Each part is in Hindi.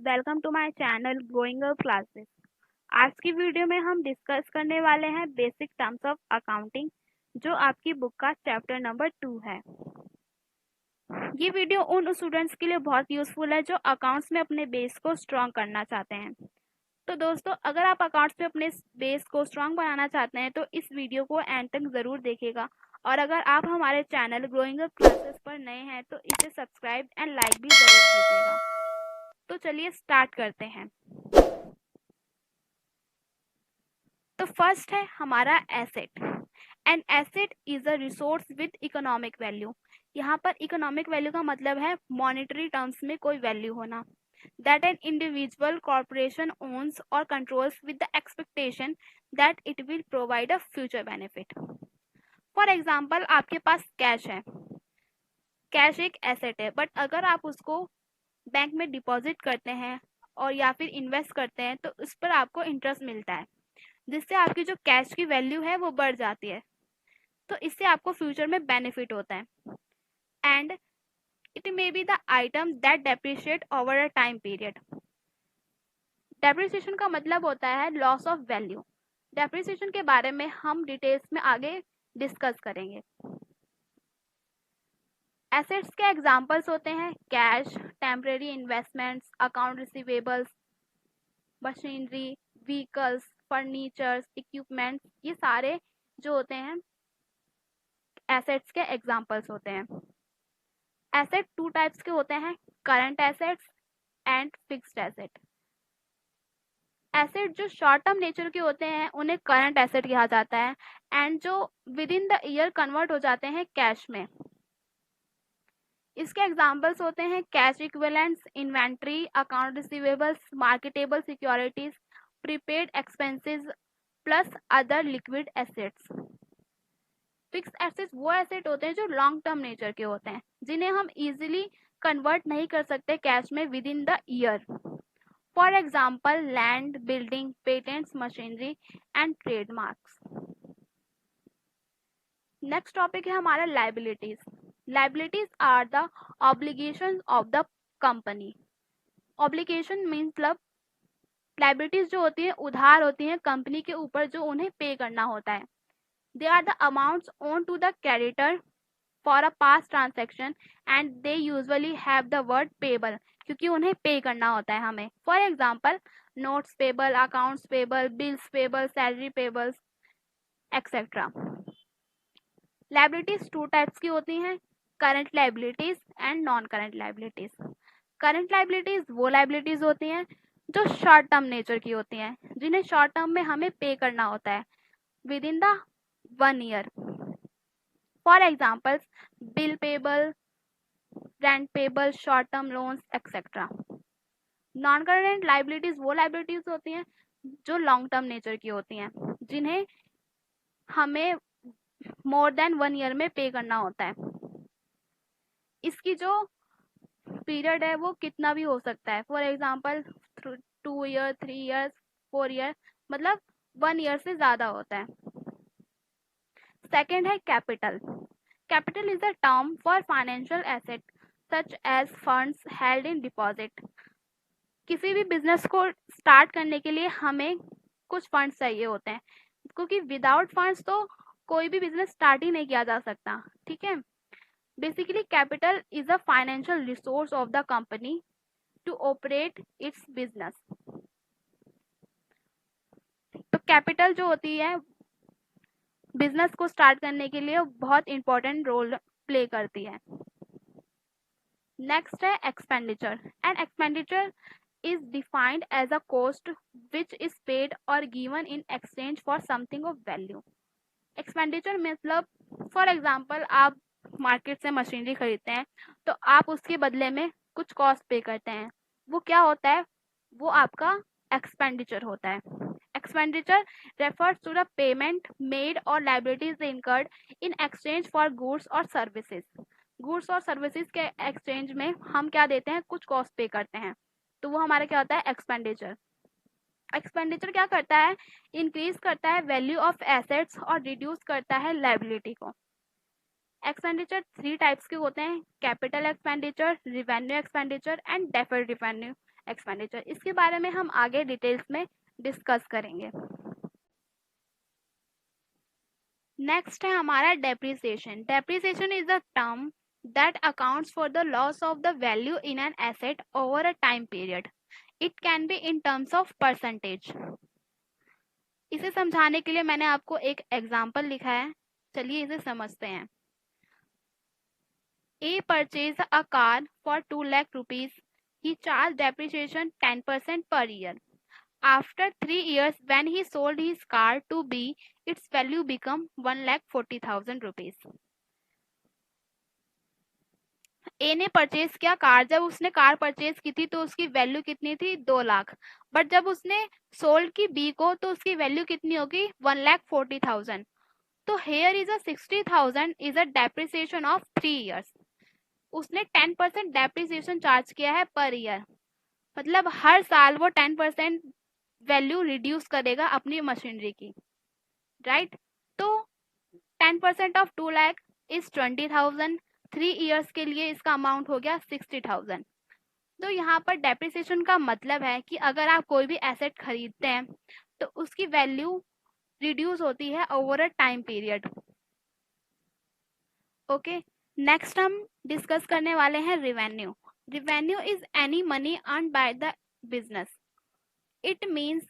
Welcome to my channel growing up classes. आज की वीडियो में हम डिस्कस करने वाले हैं बेसिक टर्म्स ऑफ अकाउंटिंग, जो आपकी बुक का चैप्टर नंबर 2 है। ये वीडियो उन स्टूडेंट्स के लिए बहुत यूजफुल है जो अकाउंट्स में अपने बेस को स्ट्रॉन्ग करना चाहते हैं। तो दोस्तों, अगर आप अकाउंट्स में अपने बेस को स्ट्रॉन्ग बनाना चाहते हैं तो इस वीडियो को एंड तक ज़रूर देखिएगा। और अगर आप हमारे चैनल ग्रोइंग अप क्लासेस पर नए हैं तो इसे सब्सक्राइब एंड लाइक भी ज़रूर कीजिएगा। तो चलिए स्टार्ट करते हैं। तो फर्स्ट है हमारा asset. An asset is a resource with economic value. यहाँ पर इकोनॉमिक वैल्यू का मतलब है मॉनेटरी टर्म्स में कोई वैल्यू होना। That an individual corporation owns और controls with the expectation that it will provide a future benefit. For example, आपके पास कैश है। कैश एक एसेट है, बट अगर आप उसको बैंक में डिपॉजिट करते हैं और या फिर इन्वेस्ट करते हैं तो उस पर आपको इंटरेस्ट मिलता है, जिससे आपकी जो कैश की वैल्यू है वो बढ़ जाती है। तो इससे आपको फ्यूचर में बेनिफिट होता है। And it may be the item that depreciate over a time period. Depreciation का मतलब होता है लॉस ऑफ वैल्यू। डेप्रिसिएशन के बारे में हम डिटेल्स में आगे डिस्कस करेंगे। एसेट्स के एग्जांपल्स होते हैं cash, temporary investments, account receivables, machinery, vehicles, furnitures, equipments. ये सारे जो होते हैं एसेट्स के एग्जांपल्स होते हैं। एसेट टू टाइप्स के होते हैं, current assets and fixed asset. Asset जो शॉर्ट टर्म नेचर के होते हैं उन्हें करंट एसेट कहा जाता है, एंड जो with in the year convert हो जाते हैं कैश में। इसके एग्जांपल्स होते हैं cash equivalents, inventory, account receivables, marketable securities, prepaid expenses plus other liquid assets. Fix assets वो एसेट होते हैं जो लॉन्ग टर्म नेचर के होते हैं, जिन्हें हम इजीली कन्वर्ट नहीं कर सकते कैश में within the year. For example land, building, patents, machinery and trademarks. Next topic है हमारा liabilities. Liabilities are the obligation of the company. Obligation means मतलब लाइबिलिटीज जो होती है उधार होती है कंपनी के ऊपर जो उन्हें पे करना होता है। They are the amounts owed to the creditor for a past transaction and they usually have the word payable, क्योंकि उन्हें पे करना होता है हमें। For example notes payable, accounts payable, bills payable, salary payables etcetera. Liabilities two types की होती हैं, current liabilities and non current liabilities. Current liabilities वो लाइबिलिटीज होती हैं जो शॉर्ट टर्म नेचर की होती हैं, जिन्हें शॉर्ट टर्म में हमें पे करना होता है with in the 1 year. For examples bill payable, rent payable, short term loans etcetera. Non current liabilities वो लाइबिलिटीज होती हैं जो लॉन्ग टर्म नेचर की होती हैं, जिन्हें हमें मोर देन 1 ईयर में पे करना होता है। इसकी जो पीरियड है वो कितना भी हो सकता है। For example 2 year, 3 years, 4 year, मतलब 1 ईयर से ज्यादा होता है। सेकेंड है capital. Capital is a term for financial asset such as funds held in deposit. किसी भी बिजनेस को स्टार्ट करने के लिए हमें कुछ फंड्स चाहिए होते हैं, क्योंकि विदाउट फंड्स तो कोई भी बिजनेस स्टार्ट ही नहीं किया जा सकता। ठीक है। Basically capital is a financial resource of the company to operate its business. तो कैपिटल जो होती है बिजनेस को स्टार्ट करने के लिए बहुत इंपॉर्टेंट रोल प्ले करती है। नेक्स्ट है expenditure. And expenditure is defined as a cost which is paid or given in exchange for something of value. Expenditure मतलब फॉर एग्जाम्पल आप मार्केट से मशीनरी खरीदते हैं तो आप उसके बदले में कुछ कॉस्ट पे करते हैं, वो क्या होता है, वो आपका एक्सपेंडिचर होता है। Expenditure refers to the payment made और liabilities incurred in exchange for goods और सर्विसेज। गुड्स और सर्विसेज के एक्सचेंज में हम क्या देते हैं, कुछ कॉस्ट पे करते हैं, तो वो हमारा क्या होता है, एक्सपेंडिचर। एक्सपेंडिचर क्या करता है, इंक्रीज करता है वैल्यू ऑफ एसेट्स और रिड्यूस करता है लाइबिलिटी को। एक्सपेंडिचर 3 टाइप्स के होते हैं, capital expenditure, revenue expenditure and deferred revenue expenditure. इसके बारे में हम आगे डिटेल्स में डिस्कस करेंगे। नेक्स्ट है हमारा depreciation. Depreciation is the term that accounts for the loss of the value in an asset over a time period. It can be in terms of percentage. इसे समझाने के लिए मैंने आपको एक एग्जाम्पल लिखा है, चलिए इसे समझते हैं। A purchased a car for 2 lakh rupees. He charged depreciation 10% per year. After 3 years, when he sold his car to B, its value become 1,40,000 rupees. ए ने परचेज किया कार, जब उसने कार परचेज की थी तो उसकी वैल्यू कितनी थी, 2 लाख। बट जब उसने सोल्ड की बी को तो उसकी वैल्यू कितनी होगी, 1,40,000। तो here is a 60,000 is a depreciation of 3 years. उसने 10% डेप्रिसिएशन चार्ज किया है पर ईयर, मतलब हर साल वो 10% वैल्यू रिड्यूस करेगा अपनी मशीनरी की, राइट। तो 10% ऑफ 2 लाख इज 20,000। 3 इयर्स के लिए इसका अमाउंट हो गया 60,000। तो यहाँ पर डेप्रिसिएशन का मतलब है कि अगर आप कोई भी एसेट खरीदते हैं तो उसकी वैल्यू रिड्यूस होती है over a time period. Okay, next हम डिस्कस करने वाले हैं revenue. Revenue is any money earn by the business. It means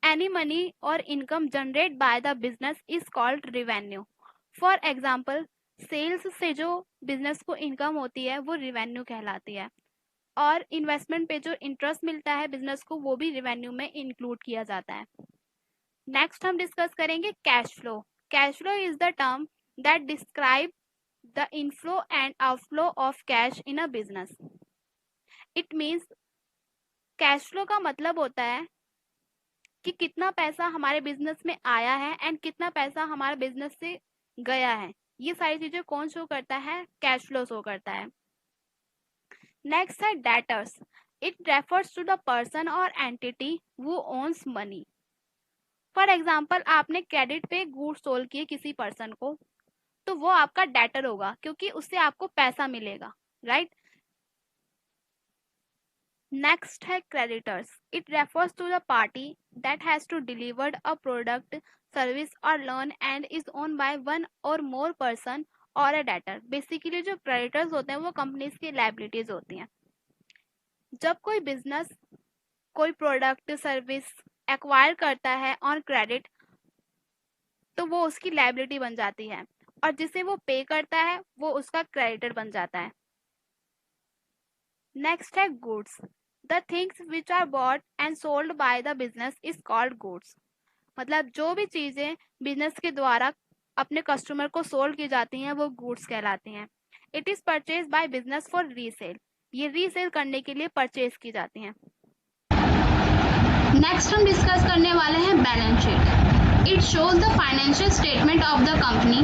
any money और income generate by the business is called revenue. For example, sales से जो बिजनेस को इनकम होती है वो रेवेन्यू कहलाती है, और इन्वेस्टमेंट पे जो इंटरेस्ट मिलता है बिजनेस को वो भी रेवेन्यू में इंक्लूड किया जाता है। नेक्स्ट हम डिस्कस करेंगे cash flow. Cash flow is the term that describe the inflow and outflow of cash in a business. It means cash flow का मतलब होता है कि कितना पैसा हमारे बिजनेस में आया है एंड कितना पैसा हमारे बिजनेस से गया है। ये सारी चीजें कौन शो करता है, कैश फ्लो शो करता है। नेक्स्ट है debtors. It refers to the person और entity who owns money. For example, आपने क्रेडिट पे गुड्स सोल्ड किए किसी पर्सन को, तो वो आपका डेटर होगा क्योंकि उससे आपको पैसा मिलेगा, राइट। नेक्स्ट है creditors. It refers to the party that has to delivered a product, service और loan and is own by one और मोर पर्सन और अ डेटर। बेसिकली जो क्रेडिटर्स होते हैं वो कंपनीज की लायबिलिटीज होती हैं। जब कोई बिजनेस कोई प्रोडक्ट सर्विस एक्वायर करता है ऑन क्रेडिट तो वो उसकी लायबिलिटी बन जाती है, और जिसे वो पे करता है वो उसका क्रेडिटर बन जाता है। नेक्स्ट है goods. The things which are bought and sold by the business is called goods. मतलब जो भी चीजें बिजनेस के द्वारा अपने कस्टमर को सोल्ड की जाती हैं वो गुड्स कहलाती हैं। It is purchase by business for resale. ये रीसेल करने के लिए परचेज की जाती हैं। नेक्स्ट हम डिस्कस करने वाले हैं balance sheet. It shows the financial statement of the company.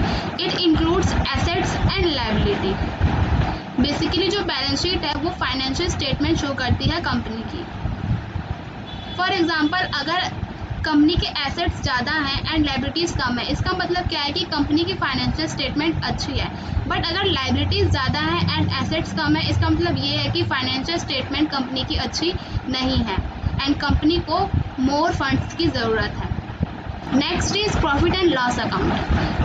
It includes assets and liability. Basically जो बैलेंस शीट है वो फाइनेंशियल स्टेटमेंट शो करती है कंपनी की। फॉर एग्जांपल, अगर कंपनी के एसेट्स ज़्यादा हैं एंड लायबिलिटीज़ कम है, इसका मतलब क्या है कि कंपनी की फाइनेंशियल स्टेटमेंट अच्छी है। बट अगर लायबिलिटीज़ ज़्यादा है एंड एसेट्स कम है, इसका मतलब ये है कि फाइनेंशियल स्टेटमेंट कंपनी की अच्छी नहीं है एंड कंपनी को मोर फंड्स की ज़रूरत है। Next is profit and loss account.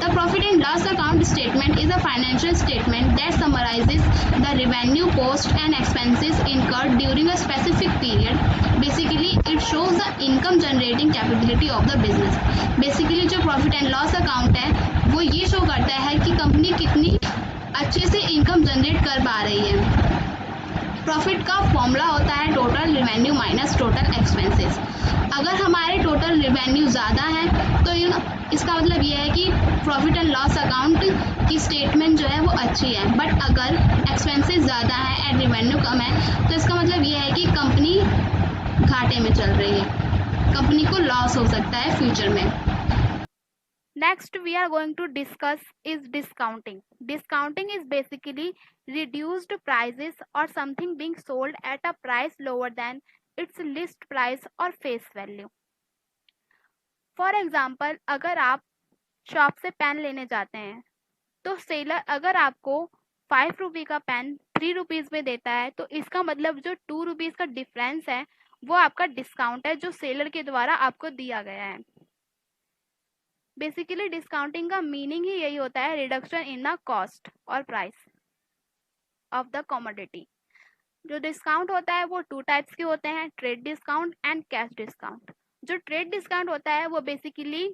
The profit and loss account statement is a financial statement that summarises the revenue, cost and expenses incurred during a specific period. Basically it shows the income generating capability of the business. Basically जो प्रॉफिट एंड लॉस अकाउंट है वो ये शो करता है कि कंपनी कितनी अच्छे से इनकम जनरेट कर पा रही है। प्रॉफिट का फॉर्मूला होता है total revenue minus total expenses. अगर हमारे टोटल रेवेन्यू ज़्यादा है तो इसका मतलब ये है कि प्रॉफिट एंड लॉस अकाउंट की स्टेटमेंट जो है वो अच्छी है। बट अगर एक्सपेंसेस ज़्यादा है एंड रेवेन्यू कम है तो इसका मतलब ये है कि कंपनी घाटे में चल रही है, कंपनी को लॉस हो सकता है फ्यूचर में। Next we are going to discuss is discounting. Discounting is basically reduced prices or something being sold at a price lower than its list price or face value. For example, अगर आप शॉप से पेन लेने जाते हैं तो सेलर अगर आपको 5 रुपये का पेन 3 रुपीज़ में देता है, तो इसका मतलब जो 2 रुपीज़ का डिफरेंस है वो आपका डिस्काउंट है जो सेलर के द्वारा आपको दिया गया है। बेसिकली डिस्काउंटिंग का मीनिंग ही यही होता है, रिडक्शन इन द कॉस्ट और प्राइस ऑफ द कमोडिटी। जो डिस्काउंट होता है वो 2 टाइप्स के होते हैं, trade discount and cash discount. जो ट्रेड डिस्काउंट होता है वो बेसिकली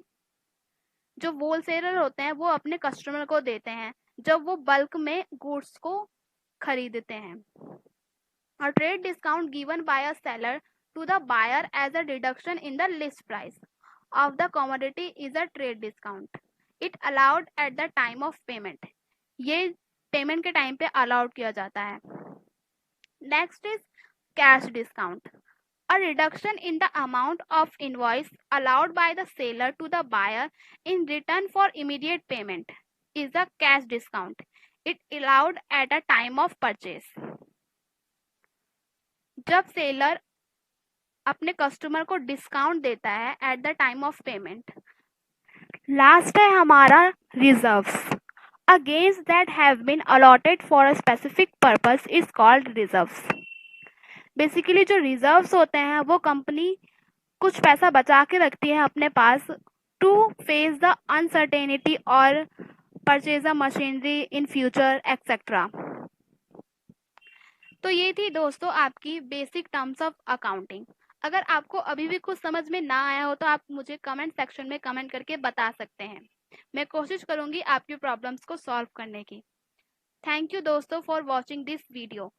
जो होलसेलर होते हैं वो अपने कस्टमर को देते हैं जब वो बल्क में गुड्स को खरीदते हैं। और trade discount given by a seller to the buyer as a reduction in the list price of the commodity is a trade discount. It allowed at the time of payment. ये पेमेंट के टाइम पे अलाउड किया जाता है। Next is cash discount. A reduction in the amount of invoice allowed by the seller to the buyer in return for immediate payment is a cash discount. It allowed at a time of purchase. जब सेलर अपने कस्टमर को डिस्काउंट देता है at the time of payment. Last है हमारा reserves. Against that have been allotted for a specific purpose is called reserves. Basically जो रिजर्व्स होते हैं वो कंपनी कुछ पैसा बचा के रखती है अपने पास टू फेस द अनसर्टेनिटी और purchase a machinery in future etcetera. तो ये थी दोस्तों आपकी बेसिक टर्म्स ऑफ अकाउंटिंग। अगर आपको अभी भी कुछ समझ में ना आया हो तो आप मुझे कमेंट सेक्शन में कमेंट करके बता सकते हैं। मैं कोशिश करूंगी आपकी प्रॉब्लम्स को सॉल्व करने की। थैंक यू दोस्तों फॉर वॉचिंग दिस वीडियो।